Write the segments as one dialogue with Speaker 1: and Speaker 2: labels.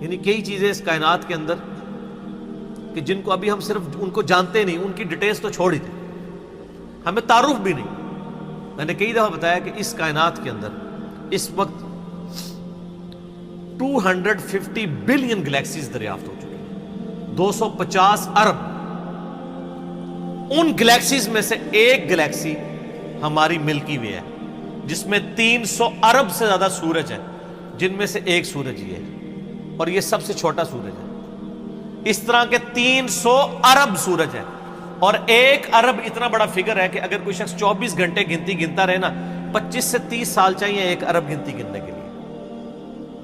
Speaker 1: یعنی کئی چیزیں اس کائنات کے اندر کہ جن کو ابھی ہم صرف ان کو جانتے نہیں، ان کی ڈیٹیلز تو چھوڑ ہی دیں، ہمیں تعارف بھی نہیں۔ میں نے کئی دفعہ بتایا کہ اس کائنات کے اندر اس وقت 250 بلین گلیکسیز دریافت ہو چکی ہیں، 250 ارب۔ ان گلیکسیز میں سے ایک گلیکسی ہماری ملکی وے ہے، جس میں 300 ارب سے زیادہ سورج ہیں، جن میں سے ایک سورج ہی ہے، اور یہ سب سے چھوٹا سورج ہے۔ اس طرح کے 300 ارب سورج ہیں، اور 1 ارب اتنا بڑا فگر ہے کہ اگر کوئی شخص 24 گھنٹے گنتی گنتا رہے نا، 25 سے 30 سال چاہیے 1 ارب گنتی گننے کے لیے،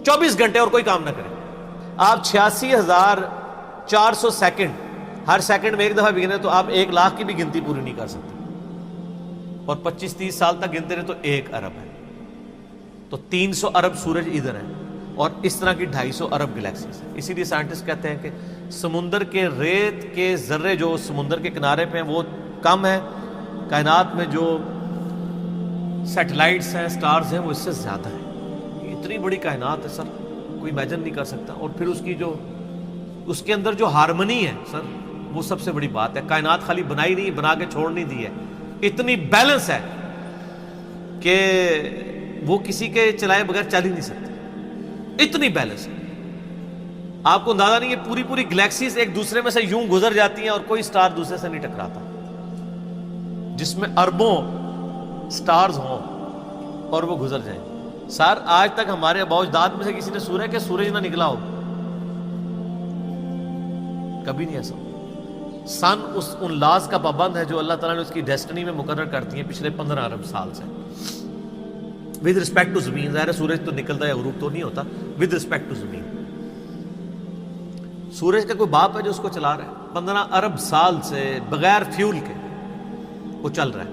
Speaker 1: 24 گھنٹے اور کوئی کام نہ کرے۔ آپ 86,400 سیکنڈ، ہر سیکنڈ میں 1 دفعہ بھی گنے تو آپ 1 لاکھ کی بھی گنتی پوری نہیں کر سکتے، اور 25-30 سال تک گنتے رہے تو 1 ارب ہے۔ تو 300 ارب سورج ادھر ہیں، اور اس طرح کی 250 ارب گلیکسیز ہیں۔ اسی لیے سائنٹسٹ کہتے ہیں کہ سمندر کے ریت کے ذرے جو سمندر کے کنارے پہ ہیں وہ کم ہے، کائنات میں جو سیٹلائٹس ہیں، سٹارز ہیں، وہ اس سے زیادہ ہیں۔ اتنی بڑی کائنات ہے سر، کوئی امیجن نہیں کر سکتا۔ اور پھر اس کے اندر جو ہارمنی ہے سر، وہ سب سے بڑی بات ہے۔ کائنات خالی بنائی نہیں، بنا کے چھوڑ نہیں دی ہے، اتنی بیلنس ہے کہ وہ کسی کے چلائے بغیر چل ہی نہیں سکتی، اتنی بیلنس ہے۔ آپ کو اندازہ نہیں ہے، پوری گلیکسیز ایک دوسرے میں سے یوں گزر جاتی ہیں اور کوئی سٹار دوسرے سے نہیں ٹکراتا، جس میں اربوں سٹارز ہوں اور وہ گزر جائیں۔ سر آج تک ہمارے آباء و اجداد میں سے کسی نے سورج کہ سورج نہ نکلا ہو، کبھی نہیں ایسا۔ سن ان لاز کا پابند ہے جو اللہ تعالیٰ نے اس کی ڈیسٹنی میں مقرر کرتی ہیں پچھلے 15 ارب سال سے۔ ود رسپیکٹ ٹو زمین، ظاہر ہے سورج تو نکلتا ہے، غروب تو نہیں ہوتا، ود رسپیکٹ ٹو زمین۔ سورج کا کوئی باپ ہے جو اس کو چلا رہا ہے، 15 ارب سال سے بغیر فیول کے وہ چل رہا ہے،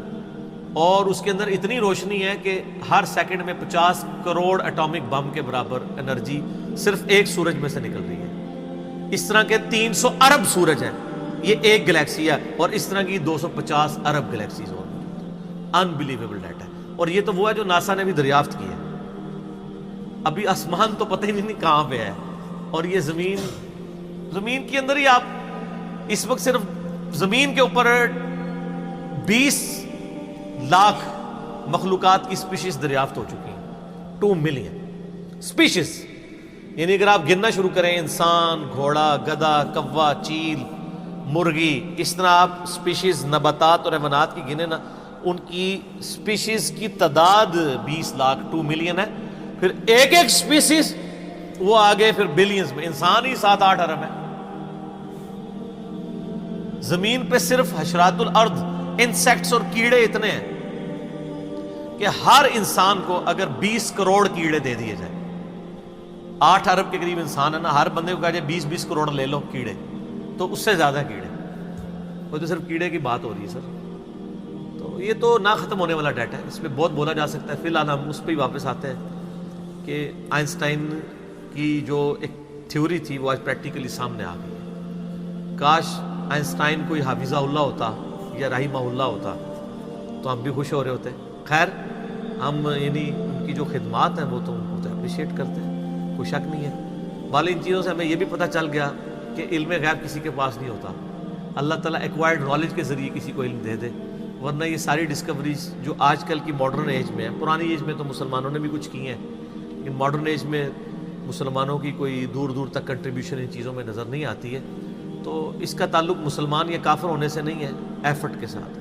Speaker 1: اور اس کے اندر اتنی روشنی ہے کہ ہر سیکنڈ میں 50 کروڑ ایٹامک بم کے برابر انرجی صرف ایک سورج میں سے نکل رہی ہے۔ اس طرح کے 300 ارب سورج ہیں، یہ ایک گلیکسی ہے، اور اس طرح کی 250 ارب گلیکسیز اور انبلیویبل ڈیٹا ہے۔ اور یہ تو وہ ہے جو ناسا نے بھی دریافت کی ہے، ابھی آسمان تو پتہ ہی نہیں کہاں پہ ہے، اور یہ زمین کے اندر ہی آپ اس وقت صرف زمین کے اوپر 20 لاکھ مخلوقات کی سپیشیز دریافت ہو چکی ہیں، 2 ملین سپیشیز۔ یعنی اگر آپ گننا شروع کریں، انسان، گھوڑا، گدھا، کوا، چیل، مرغی، اس طرح آپ سپیشیز نباتات اور حیوانات کی گنے نا، ان کی سپیشیز کی تعداد 20 لاکھ 2 ملین ہے۔ پھر ایک سپیشیز وہ آگے پھر بلینز میں، انسان ہی 7-8 ارب ہے۔ زمین پہ صرف حشرات الارض، انسیکٹس اور کیڑے اتنے ہیں کہ ہر انسان کو اگر 20 کروڑ کیڑے دے دیے جائیں، 8 ارب کے قریب انسان ہے نا، ہر بندے کو کہا جائے 20 کروڑ لے لو کیڑے، تو اس سے زیادہ کیڑے۔ وہ تو صرف کیڑے کی بات ہو رہی ہے سر، تو یہ تو نہ ختم ہونے والا ڈیٹا ہے، اس پہ بہت بولا جا سکتا ہے۔ فی الحال ہم اس پہ ہی واپس آتے ہیں کہ آئنسٹائن کی جو ایک تھیوری تھی وہ آج پریکٹیکلی سامنے آ گئی ہے۔ کاش آئنسٹائن کوئی حافظہ اللہ ہوتا یا رحمہ اللہ ہوتا تو ہم بھی خوش ہو رہے ہوتے۔ خیر، ہم یعنی ان کی جو خدمات ہیں وہ تو ان کو تو اپریشیٹ کرتے ہیں، کوئی شک نہیں ہے۔ والی ان چیزوں سے ہمیں یہ بھی پتہ چل گیا کہ علم غیب کسی کے پاس نہیں ہوتا، اللہ تعالیٰ ایکوائرڈ نالج کے ذریعے کسی کو علم دے دے، ورنہ یہ ساری ڈسکوریز جو آج کل کی ماڈرن ایج میں ہیں، پرانی ایج میں تو مسلمانوں نے بھی کچھ کی ہیں، لیکن ماڈرن ایج میں مسلمانوں کی کوئی دور دور تک کنٹریبیوشن ان چیزوں میں نظر نہیں آتی ہے۔ تو اس کا تعلق مسلمان یا کافر ہونے سے نہیں ہے، ایفرٹ کے ساتھ۔